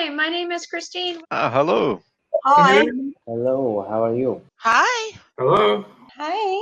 Hi, my name is Christine. Hello. Hi. Hello, how are you? Hi. Hello. Hi.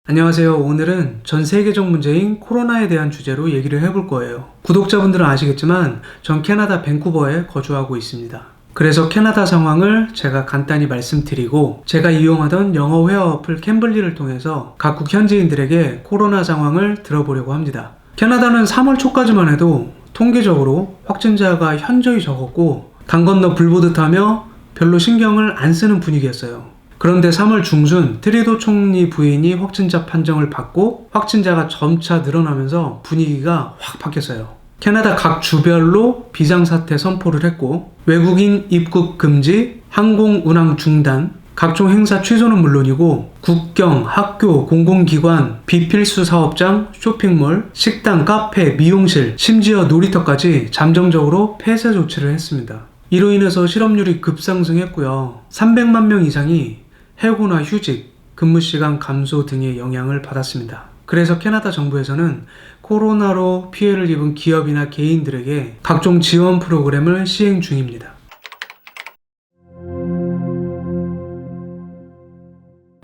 안녕하세요. 오늘은 전 세계적 문제인 코로나에 대한 주제로 얘기를 해볼 거예요. 구독자분들은 아시겠지만 전 캐나다 밴쿠버에 거주하고 있습니다. 그래서 캐나다 상황을 제가 간단히 말씀드리고 제가 이용하던 영어회화어플 캠블리를 통해서 각국 현지인들에게 코로나 상황을 들어보려고 합니다. 캐나다는 3월 초까지만 해도 통계적으로 확진자가 현저히 적었고 강 건너 불 보듯 하며 별로 신경을 안 쓰는 분위기였어요. 그런데 3월 중순 트리도 총리 부인이 확진자 판정을 받고 확진자가 점차 늘어나면서 분위기가 확 바뀌었어요. 캐나다 각 주별로 비상사태 선포를 했고 외국인 입국 금지, 항공 운항 중단, 각종 행사 취소는 물론이고 국경, 학교, 공공기관, 비필수 사업장, 쇼핑몰, 식당, 카페, 미용실, 심지어 놀이터까지 잠정적으로 폐쇄 조치를 했습니다. 이로 인해서 실업률이 급상승했고요. 300만 명 이상이 해고나 휴직, 근무시간 감소 등의 영향을 받았습니다. 그래서 캐나다 정부에서는 코로나로 피해를 입은 기업이나 개인들에게 각종 지원 프로그램을 시행 중입니다.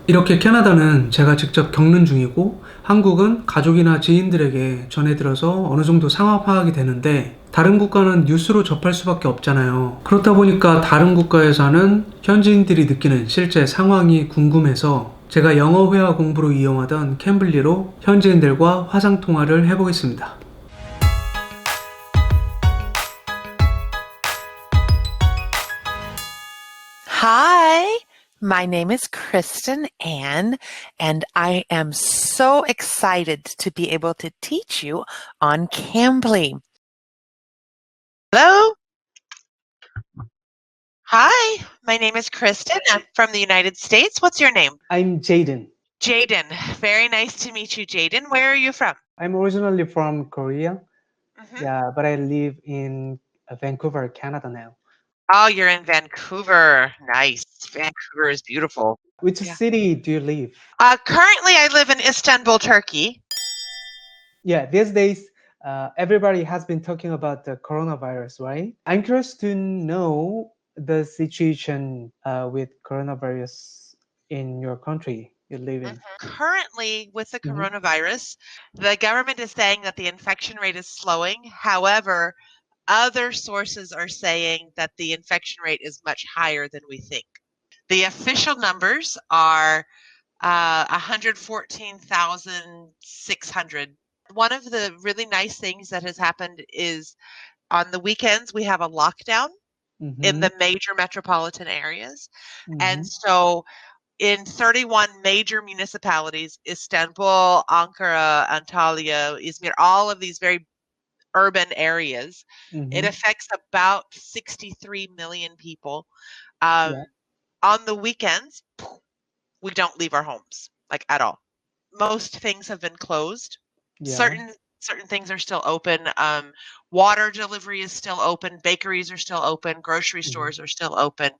이렇게 캐나다는 제가 직접 겪는 중이고 한국은 가족이나 지인들에게 전해들어서 어느 정도 상황 파악이 되는데 다른 국가는 뉴스로 접할 수밖에 없잖아요. 그렇다 보니까 다른 국가에 사는 현지인들이 느끼는 실제 상황이 궁금해서 제가 영어회화 공부로 이용하던 캠블리로 현지인들과 화상통화를 해보겠습니다. Hi. My name is Kristen Ann, and I am so excited to be able to teach you on Cambly. Hello? Hi, my name is Kristen. I'm from the United States. What's your name? I'm Jaden. Jaden. Very nice to meet you, Jaden. Where are you from? I'm originally from Korea. Mhm. Yeah, but I live in Vancouver, Canada now. Oh, you're in Vancouver. Nice. Vancouver is beautiful. Which Yeah. city do you live? Currently, I live in Istanbul, Turkey. Yeah, these days, everybody has been talking about the coronavirus, right? I'm curious to know the situation with coronavirus in your country you live in. Currently, with the Mhm. coronavirus, the government is saying that the infection rate is slowing. However, other sources are saying that the infection rate is much higher than we think. The official numbers are 114,600. One of the really nice things that has happened is on the weekends, we have a lockdown in the major metropolitan areas. And so in 31 major municipalities, Istanbul, Ankara, Antalya, Izmir, all of these very urban areas, it affects about 63 million people. Yeah. On the weekends, we don't leave our homes, like at all. Most things have been closed. Yeah. Certain things are still open. Water delivery is still open. Bakeries are still open. Grocery stores are still open.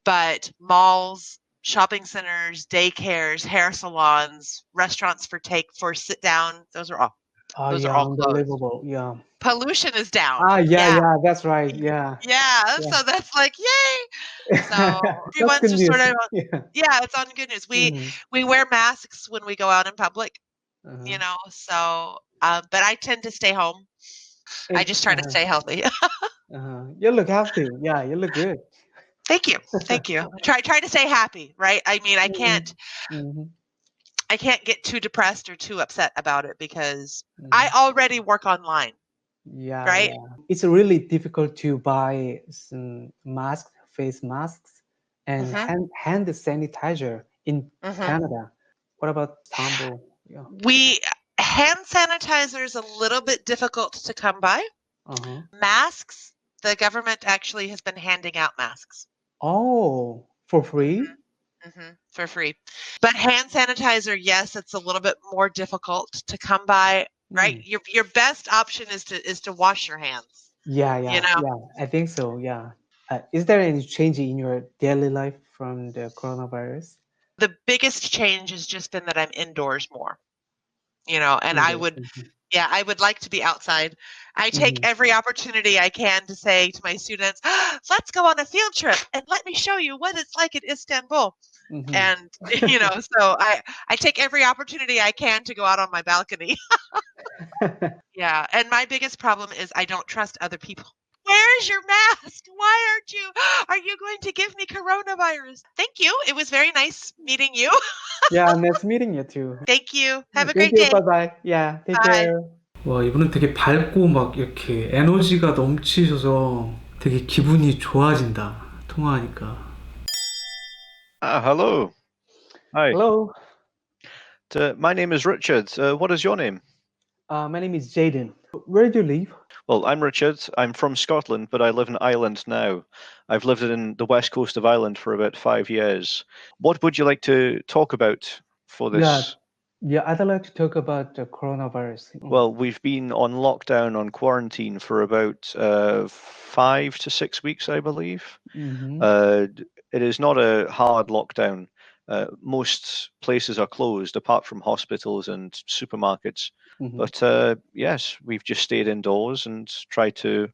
But malls, shopping centers, daycares, hair salons, restaurants for sit down, those are all Oh, Those yeah, are all closed. unbelievable. Yeah. Pollution is down. Yeah, that's right. Yeah. Yeah, Yeah. so that's like, yay! So That's everyone's good just news. sort of, Yeah. yeah, it's on good news. Mhm. We wear masks when we go out in public, Uh-huh. so, but I tend to stay home. I just try to stay healthy. You look healthy. Yeah, you look good. Thank you. Thank you. Try to stay happy, right? I mean, I can't get too depressed or too upset about it because I already work online, Yeah, right? yeah. It's really difficult to buy some masks, face masks, and hand sanitizer in Canada. What about Istanbul? Yeah. Hand sanitizer is a little bit difficult to come by. Masks, the government actually has been handing out masks. Oh, for free? For free. But hand sanitizer, yes, it's a little bit more difficult to come by, right? Your best option is to wash your hands. Yeah, You know? yeah. I think so. Yeah. Is there any change in your daily life from the coronavirus? The biggest change has just been that I'm indoors more. And I Indoors. would Yeah, I would like to be outside. I take every opportunity I can to say to my students, let's go on a field trip and let me show you what it's like in Istanbul. And, so I take every opportunity I can to go out on my balcony. Yeah. And my biggest problem is I don't trust other people. Where is your mask? Why are you going to give me coronavirus? Thank you. It was very nice meeting you. Yeah, nice meeting you too. Thank you. Have a Thank great you. day. Bye-bye. Yeah, take Bye. care. 와, 이분은 되게 밝고 막 이렇게 에너지가 넘치셔서 되게 기분이 좋아진다. 통화하니까. Hello. Hi. Hello. My name is Richard. What is your name? My name is Jaden. Where do you live? Well, I'm Richard. I'm from Scotland, but I live in Ireland now. I've lived in the west coast of Ireland for about 5 years. What would you like to talk about for this? Yeah, I'd like to talk about the coronavirus. Well, we've been on lockdown, on quarantine for about 5 to 6 weeks, I believe. It is not a hard lockdown. Most places are closed apart from hospitals and supermarkets. But yes, we've just stayed indoors and tried to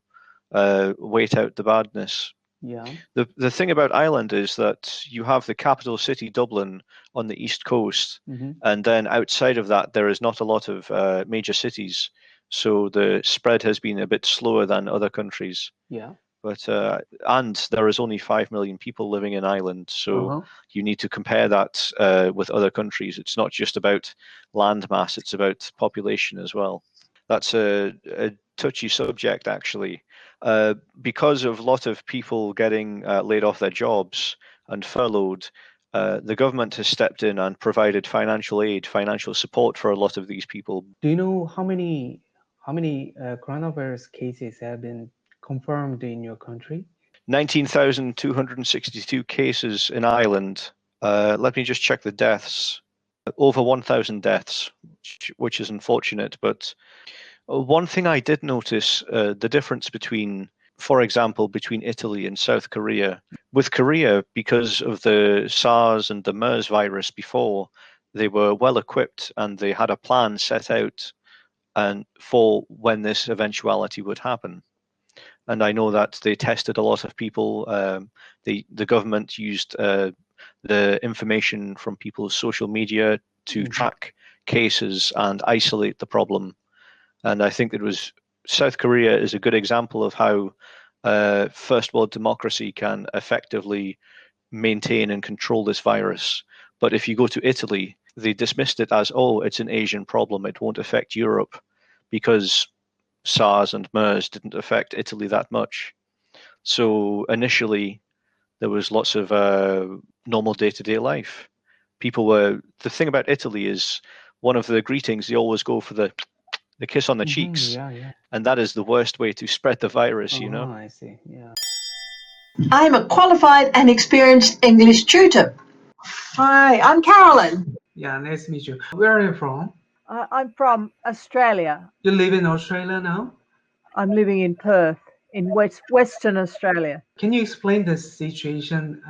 wait out the badness. Yeah. The thing about Ireland is that you have the capital city, Dublin, on the east coast. And then outside of that, there is not a lot of major cities. So the spread has been a bit slower than other countries. Yeah. But and there is only 5 million people living in Ireland, so you need to compare that with other countries. It's not just about land mass; it's about population as well. That's a touchy subject, actually, because of a lot of people getting laid off their jobs and furloughed. The government has stepped in and provided financial aid, financial support for a lot of these people. Do you know how many coronavirus cases have been confirmed in your country? 19,262 cases in Ireland. Let me just check the deaths. Over 1,000 deaths, which is unfortunate. But one thing I did notice, the difference between, for example, between Italy and South Korea. With Korea, because of the SARS and the MERS virus before, they were well equipped and they had a plan set out and for when this eventuality would happen. And I know that they tested a lot of people. The government used the information from people's social media to track cases and isolate the problem. And I think South Korea is a good example of how first world democracy can effectively maintain and control this virus. But if you go to Italy, they dismissed it as, oh, it's an Asian problem. It won't affect Europe because SARS and MERS didn't affect Italy that much. So initially, there was lots of normal day-to-day life. The thing about Italy is one of the greetings, they always go for the kiss on the cheeks. And that is the worst way to spread the virus, you know? I see, yeah. I'm a qualified and experienced English tutor. Hi, I'm Carolyn. Yeah, nice to meet you. Where are you from? I'm from Australia. You live in Australia now? I'm living in Perth, in Western Australia. Can you explain the situation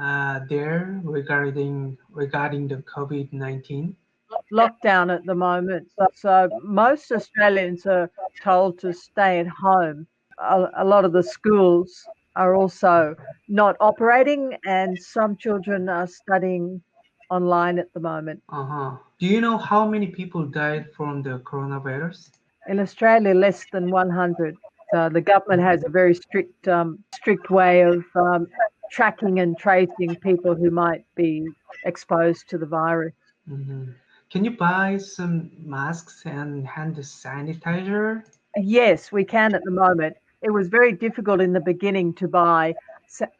there regarding the COVID-19? Lockdown at the moment. So most Australians are told to stay at home. A lot of the schools are also not operating, and some children are studying online at the moment. Do you know how many people died from the coronavirus? In Australia, less than 100. The government has a very strict way of tracking and tracing people who might be exposed to the virus. Can you buy some masks and hand sanitizer? Yes, we can at the moment. It was very difficult in the beginning to buy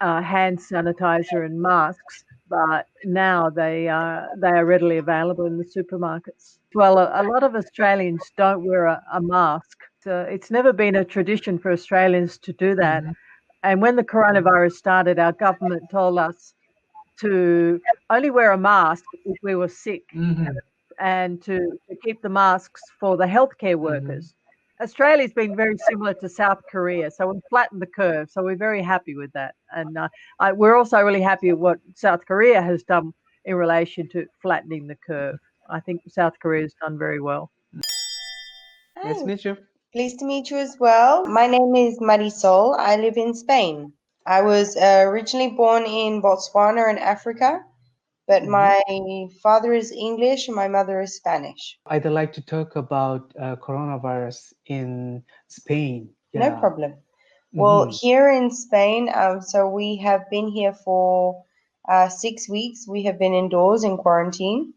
hand sanitizer and masks, but now they are readily available in the supermarkets. Well, a lot of Australians don't wear a mask. So it's never been a tradition for Australians to do that. And when the coronavirus started, our government told us to only wear a mask if we were sick and to keep the masks for the healthcare workers. Australia's been very similar to South Korea, so we flattened the curve. So we're very happy with that. And we're also really happy with what South Korea has done in relation to flattening the curve. I think South Korea has done very well. Nice to meet you. Pleased to meet you as well. My name is Marisol. I live in Spain. I was originally born in Botswana in Africa, but my father is English and my mother is Spanish. I'd like to talk about coronavirus in Spain. No problem. Well, here in Spain, so we have been here for 6 weeks. We have been indoors in quarantine.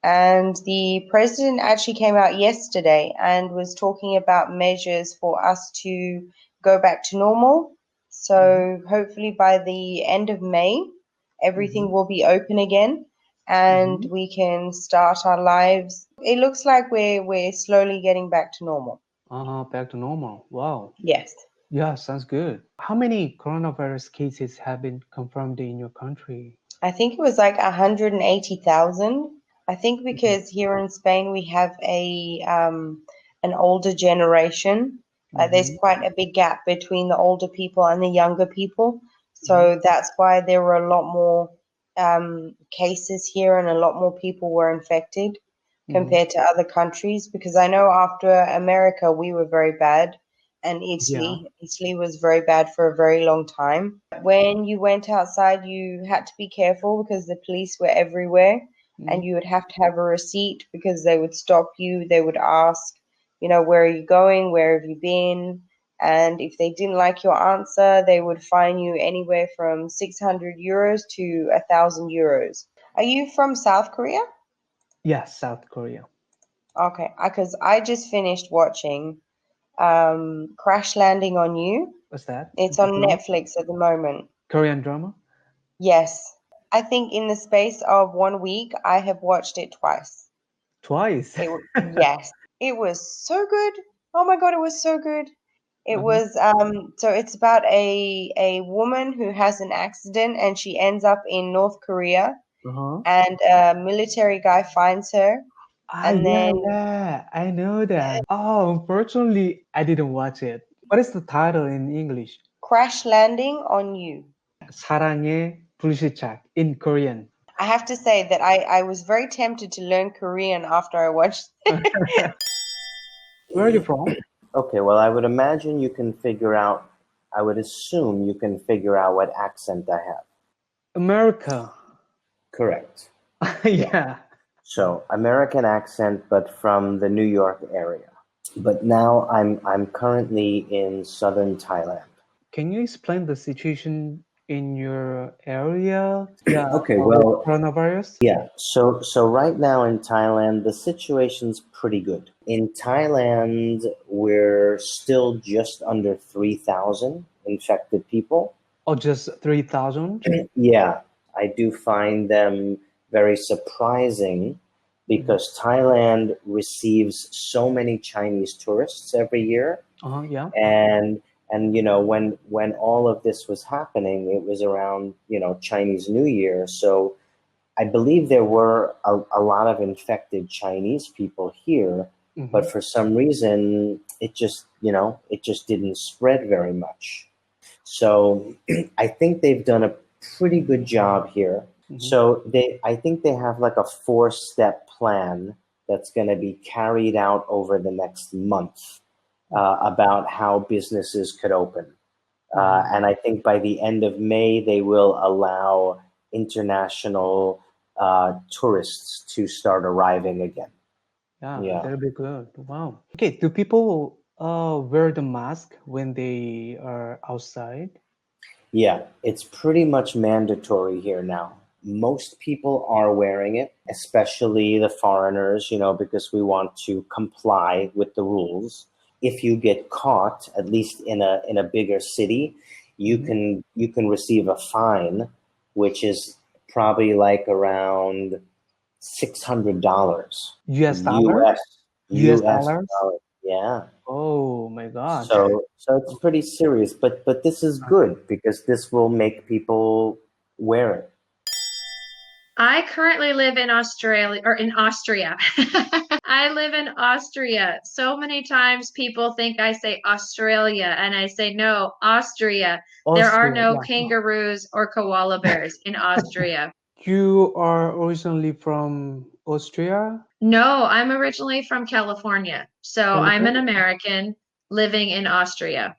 And the president actually came out yesterday and was talking about measures for us to go back to normal. So hopefully by the end of May, everything will be open again and we can start our lives. It looks like we're slowly getting back to normal. Back to normal. Wow. Yes. Yeah, sounds good. How many coronavirus cases have been confirmed in your country? I think it was like 180,000. I think because here in Spain we have an older generation. There's quite a big gap between the older people and the younger people. So that's why there were a lot more cases here and a lot more people were infected compared to other countries. Because I know after America we were very bad, and Italy was very bad for a very long time. When you went outside, you had to be careful because the police were everywhere. And you would have to have a receipt because they would stop you. They would ask, you know, where are you going? Where have you been? And if they didn't like your answer, they would fine you anywhere from 600 euros to 1,000 euros. Are you from South Korea? Yes, South Korea. Okay, because I just finished watching Crash Landing on You. What's that? It's on Netflix at the moment. Korean drama? Yes. I think in the space of 1 week, I have watched it twice. Twice? Yes. It was so good. Oh my God, it was so good. It was, so it's about a woman who has an accident and she ends up in North Korea and a military guy finds her. And then I know that. Oh, unfortunately, I didn't watch it. What is the title in English? Crash Landing on You. 사랑의 불시착 in Korean. I have to say that I was very tempted to learn Korean after I watched it. Where are you from? Okay, well, I would imagine you can figure out, I would assume you can figure out what accent I have. America. Correct. Yeah. So, American accent, but from the New York area. But now I'm currently in southern Thailand. Can you explain the situation in your area? Okay, well, coronavirus? Yeah, so right now in Thailand, the situation's pretty good. In Thailand, we're still just under 3,000 infected people. Oh, just 3,000? Yeah, I do find them very surprising because Thailand receives so many Chinese tourists every year. Yeah. And you know, when all of this was happening, it was around, you know, Chinese New Year. So I believe there were a lot of infected Chinese people here, but for some reason, it just didn't spread very much. So I think they've done a pretty good job here. So I think they have like a 4-step plan that's going to be carried out over the next month. About how businesses could open. And I think by the end of May, they will allow international tourists to start arriving again. Yeah, that'll be good. Wow. Okay, do people wear the mask when they are outside? Yeah, it's pretty much mandatory here now. Most people are wearing it, especially the foreigners, you know, because we want to comply with the rules. If you get caught, at least in a bigger city, you can receive a fine, which is probably like around $600. US dollars? US dollars? Yeah. Oh my God. So it's pretty serious, but this is good because this will make people wear it. I currently live in Australia, or in Austria. I live in Austria. So many times people think I say Australia, and I say no, Austria. There are no kangaroos or koala bears in Austria. You are originally from Austria? No, I'm originally from California. So I'm an American living in Austria.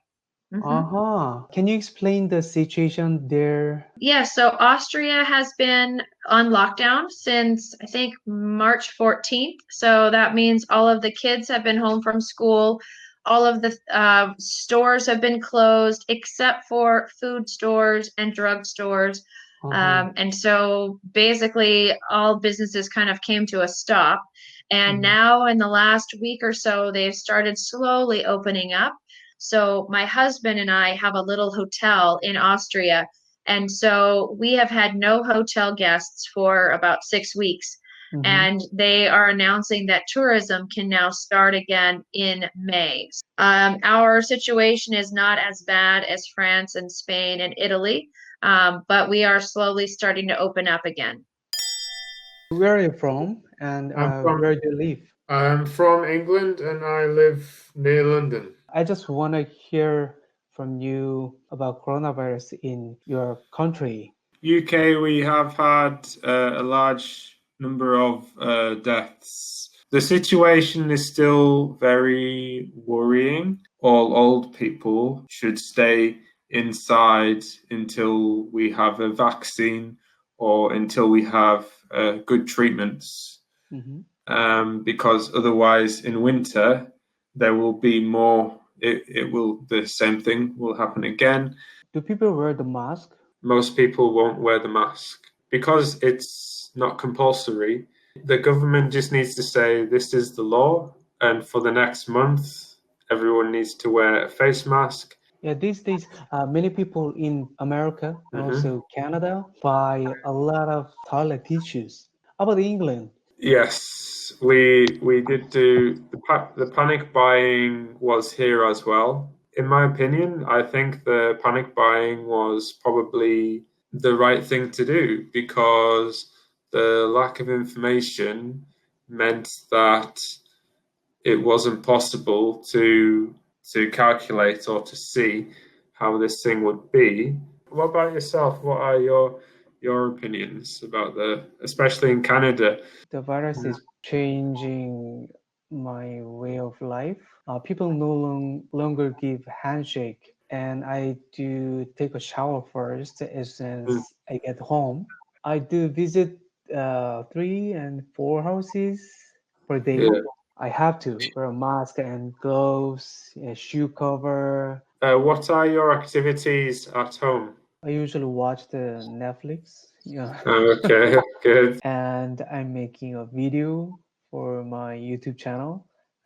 Can you explain the situation there? Yeah, so Austria has been on lockdown since I think March 14th. So that means all of the kids have been home from school. All of the stores have been closed except for food stores and drug stores. And so basically all businesses kind of came to a stop. And now in the last week or so, they've started slowly opening up. So my husband and I have a little hotel in Austria. And so we have had no hotel guests for about 6 weeks. And they are announcing that tourism can now start again in May. Our situation is not as bad as France and Spain and Italy, but we are slowly starting to open up again. Where are you from and where do you live? I'm from England and I live near London. I just want to hear from you about coronavirus in your country. UK, we have had a large number of deaths. The situation is still very worrying. All old people should stay inside until we have a vaccine or until we have good treatments. Because otherwise in winter there will be more, the same thing will happen again. Do people wear the mask? Most people won't wear the mask because it's not compulsory. The government just needs to say this is the law, and for the next month everyone needs to wear a face mask. Yeah, these days many people in America and also Canada buy a lot of toilet tissues. How about England? Yes, we did do the panic buying was here as well. In my opinion, I think the panic buying was probably the right thing to do because the lack of information meant that it wasn't possible to calculate or to see how this thing would be. What about yourself? What are your opinions about especially in Canada? The virus is changing my way of life. People no longer give handshake, and I do take a shower first as soon as I get home. I do visit 3 and 4 houses per day. Yeah. I have to wear a mask and gloves, a shoe cover. What are your activities at home? I usually watch the Netflix. Yeah. Okay, good. And I'm making a video for my YouTube channel.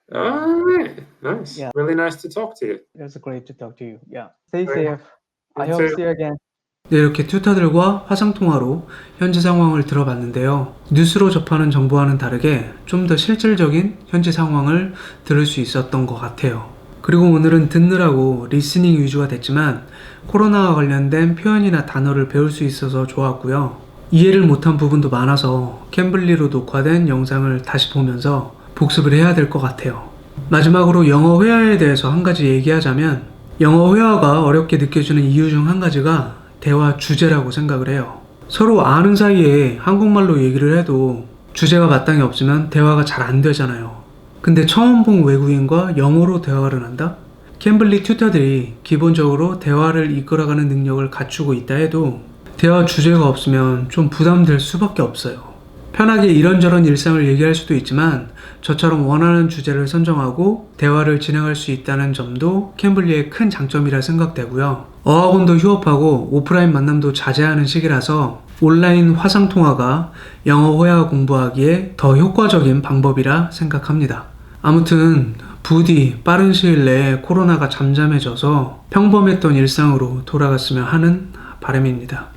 Right. Nice. Yeah. Really nice to talk to you. It was great to talk to you. Yeah. Stay safe. I hope to see you again. 네, 이렇게 튜터들과 화상통화로 현지 상황을 들어봤는데요. 뉴스로 접하는 정보와는 다르게 좀 더 실질적인 현지 상황을 들을 수 있었던 것 같아요. 그리고 오늘은 듣느라고 리스닝 위주가 됐지만 코로나와 관련된 표현이나 단어를 배울 수 있어서 좋았고요. 이해를 못한 부분도 많아서 캠블리로 녹화된 영상을 다시 보면서 복습을 해야 될 것 같아요. 마지막으로 영어 회화에 대해서 한 가지 얘기하자면 영어 회화가 어렵게 느껴지는 이유 중 한 가지가 대화 주제라고 생각을 해요. 서로 아는 사이에 한국말로 얘기를 해도 주제가 마땅히 없으면 대화가 잘 안 되잖아요. 근데 처음 본 외국인과 영어로 대화를 한다? 캠블리 튜터들이 기본적으로 대화를 이끌어가는 능력을 갖추고 있다 해도 대화 주제가 없으면 좀 부담될 수밖에 없어요. 편하게 이런저런 일상을 얘기할 수도 있지만 저처럼 원하는 주제를 선정하고 대화를 진행할 수 있다는 점도 캠블리의 큰 장점이라 생각되고요. 어학원도 휴업하고 오프라인 만남도 자제하는 시기라서 온라인 화상통화가 영어 회화 공부하기에 더 효과적인 방법이라 생각합니다. 아무튼 부디 빠른 시일 내에 코로나가 잠잠해져서 평범했던 일상으로 돌아갔으면 하는 바람입니다.